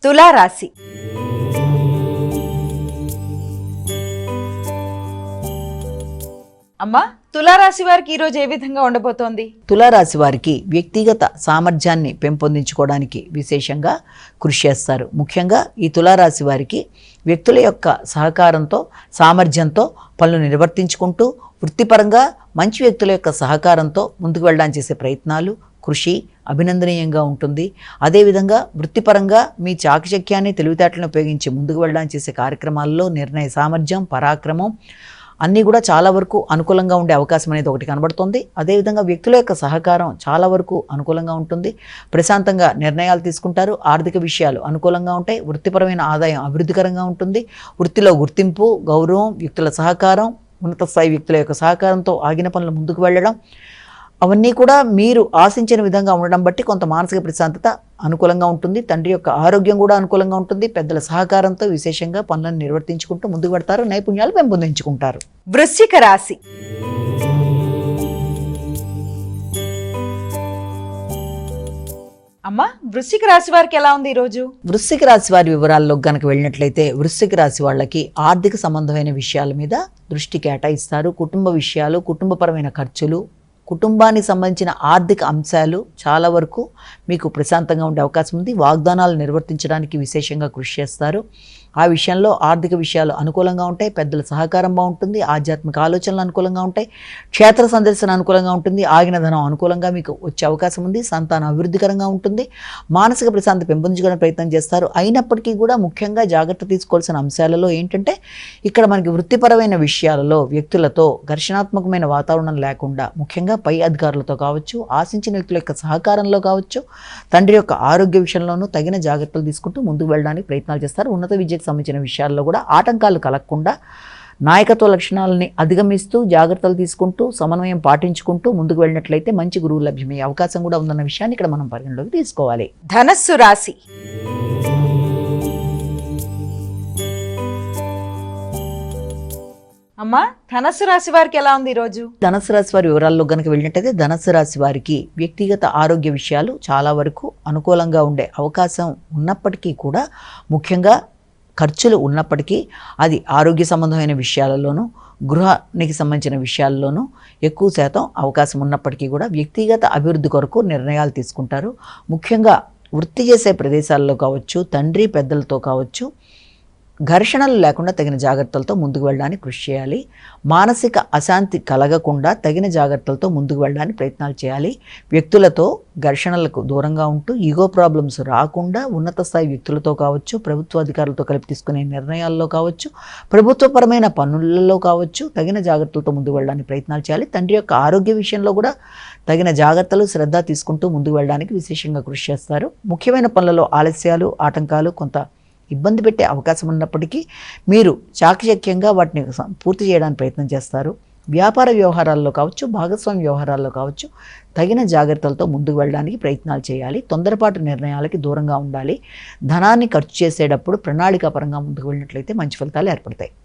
తులారాశి. అమ్మా, తులారాశి వారికి ఈరోజు ఏ విధంగా ఉండబోతోంది? తులారాశి వారికి వ్యక్తిగత సామర్థ్యాన్ని పెంపొందించుకోవడానికి విశేషంగా కృషి చేస్తారు. ముఖ్యంగా ఈ తులారాశి వారికి వ్యక్తుల యొక్క సహకారంతో, సామర్థ్యంతో పనులు నిర్వర్తించుకుంటూ వృత్తిపరంగా మంచి వ్యక్తుల యొక్క సహకారంతో ముందుకు వెళ్ళడానికి చేసే ప్రయత్నాలు, కృషి అభినందనీయంగా ఉంటుంది. అదేవిధంగా వృత్తిపరంగా మీ చాకచక్యాన్ని, తెలివితేటలను ఉపయోగించి ముందుకు వెళ్ళడానికి చేసే కార్యక్రమాల్లో నిర్ణయ సామర్థ్యం, పరాక్రమం అన్నీ కూడా చాలా వరకు అనుకూలంగా ఉండే అవకాశం అనేది ఒకటి కనబడుతుంది. అదేవిధంగా వ్యక్తుల యొక్క సహకారం చాలా వరకు అనుకూలంగా ఉంటుంది. ప్రశాంతంగా నిర్ణయాలు తీసుకుంటారు. ఆర్థిక విషయాలు అనుకూలంగా ఉంటాయి. వృత్తిపరమైన ఆదాయం అభివృద్ధికరంగా ఉంటుంది. వృత్తిలో గుర్తింపు, గౌరవం, వ్యక్తుల సహకారం, ఉన్నత స్థాయి వ్యక్తుల యొక్క సహకారంతో ఆగిన పనులు ముందుకు వెళ్ళడం, అవన్నీ కూడా మీరు ఆశించిన విధంగా ఉండడం బట్టి కొంత మానసిక ప్రశాంతత అనుకూలంగా ఉంటుంది. తండ్రి యొక్క ఆరోగ్యం కూడా అనుకూలంగా ఉంటుంది. పెద్దల సహకారంతో విశేషంగా పనులను నిర్వర్తించుకుంటూ ముందుకు పెడతారు. నైపుణ్యాలు పెంపొందించుకుంటారు. వృశ్చిక రాశి. అమ్మా, వృశ్చిక రాశి వారికి ఎలా ఉంది ఈరోజు? వృశ్చిక రాశి వారి వివరాల్లో కనుక వెళ్ళినట్లయితే వృశ్చిక రాశి వాళ్ళకి ఆర్థిక సంబంధమైన విషయాల మీద దృష్టి కేటాయిస్తారు. కుటుంబ విషయాలు, కుటుంబపరమైన ఖర్చులు, కుటుంబానికి సంబంధించిన ఆర్థిక అంశాలు చాలా వరకు మీకు ప్రశాంతంగా ఉండే అవకాశం ఉంది. వాగ్దానాలు నిర్వర్తించడానికి విశేషంగా కృషి చేస్తారు. ఆ విషయంలో ఆర్థిక విషయాలు అనుకూలంగా ఉంటాయి. పెద్దల సహకారం బాగుంటుంది. ఆధ్యాత్మిక ఆలోచనలు అనుకూలంగా ఉంటాయి. క్షేత్ర సందర్శన అనుకూలంగా ఉంటుంది. ఆగిన ధనం అనుకూలంగా మీకు వచ్చే అవకాశం ఉంది. సంతానం అభివృద్ధికరంగా ఉంటుంది. మానసిక ప్రశాంతత పెంపొందించుకునే ప్రయత్నం చేస్తారు. అయినప్పటికీ కూడా ముఖ్యంగా జాగ్రత్త తీసుకోవాల్సిన అంశాలలో ఏంటంటే, ఇక్కడ మనకి వృత్తిపరమైన విషయాలలో వ్యక్తులతో ఘర్షణాత్మకమైన వాతావరణం లేకుండా, ముఖ్యంగా పై అధికారులతో కావచ్చు, ఆశించిన వ్యక్తుల యొక్క సహకారంలో కావచ్చు, తండ్రి యొక్క ఆరోగ్య విషయంలోనూ తగిన జాగ్రత్తలు తీసుకుంటూ ముందుకు వెళ్ళడానికి ప్రయత్నాలు చేస్తారు. ఉన్నత విద్యకు సంబంధించిన విషయాల్లో కూడా ఆటంకాలు కలగకుండా నాయకత్వ లక్షణాలని అధిగమిస్తూ జాగ్రత్తలు తీసుకుంటూ సమన్వయం పాటించుకుంటూ ముందుకు వెళ్ళినట్లయితే మంచి గురువు లభ్యమయ్యే అవకాశం కూడా ఉందన్న విషయాన్ని ఇక్కడ మనం పరిగణలోకి తీసుకోవాలి. ధనస్సు రాశి. అమ్మా, ధనస్సు రాశి వారికి ఎలా ఉంది ఈరోజు? ధనస్సు రాశి వారి వివరాల్లో కనుక వెళ్ళినట్టయితే ధనస్సు రాశి వారికి వ్యక్తిగత ఆరోగ్య విషయాలు చాలా వరకు అనుకూలంగా ఉండే అవకాశం ఉన్నప్పటికీ కూడా, ముఖ్యంగా ఖర్చులు ఉన్నప్పటికీ అది ఆరోగ్య సంబంధమైన విషయాలలోనూ, గృహానికి సంబంధించిన విషయాల్లోనూ ఎక్కువ శాతం అవకాశం ఉన్నప్పటికీ కూడా వ్యక్తిగత అభివృద్ధి కొరకు నిర్ణయాలు తీసుకుంటారు. ముఖ్యంగా వృత్తి చేసే ప్రదేశాల్లో కావచ్చు, తండ్రి పెద్దలతో కావచ్చు, ఘర్షణలు లేకుండా తగిన జాగ్రత్తలతో ముందుకు వెళ్ళడానికి కృషి చేయాలి. మానసిక అశాంతి కలగకుండా తగిన జాగ్రత్తలతో ముందుకు వెళ్ళడానికి ప్రయత్నాలు చేయాలి. వ్యక్తులతో ఘర్షణలకు దూరంగా ఉంటూ ఈగో ప్రాబ్లమ్స్ రాకుండా ఉన్నత స్థాయి వ్యక్తులతో కావచ్చు, ప్రభుత్వ అధికారులతో కలిపి తీసుకునే నిర్ణయాల్లో కావచ్చు, ప్రభుత్వపరమైన పనులలో కావచ్చు తగిన జాగ్రత్తలతో ముందుకు వెళ్ళడానికి ప్రయత్నాలు చేయాలి. తండ్రి యొక్క ఆరోగ్య విషయంలో కూడా తగిన జాగ్రత్తలు, శ్రద్ధ తీసుకుంటూ ముందుకు వెళ్ళడానికి విశేషంగా కృషి చేస్తారు. ముఖ్యమైన పనులలో ఆలస్యాలు, ఆటంకాలు కొంత ఇబ్బంది పెట్టే అవకాశం ఉన్నప్పటికీ మీరు చాకచక్యంగా వాటిని పూర్తి చేయడానికి ప్రయత్నం చేస్తారు. వ్యాపార వ్యవహారాల్లో కావచ్చు, భాగస్వామ్య వ్యవహారాల్లో కావచ్చు తగిన జాగ్రత్తలతో ముందుకు వెళ్ళడానికి ప్రయత్నాలు చేయాలి. తొందరపాటు నిర్ణయాలకి దూరంగా ఉండాలి. ధనాన్ని ఖర్చు చేసేటప్పుడు ప్రణాళికాపరంగా ముందుకు వెళ్ళినట్లయితే మంచి ఫలితాలు ఏర్పడతాయి.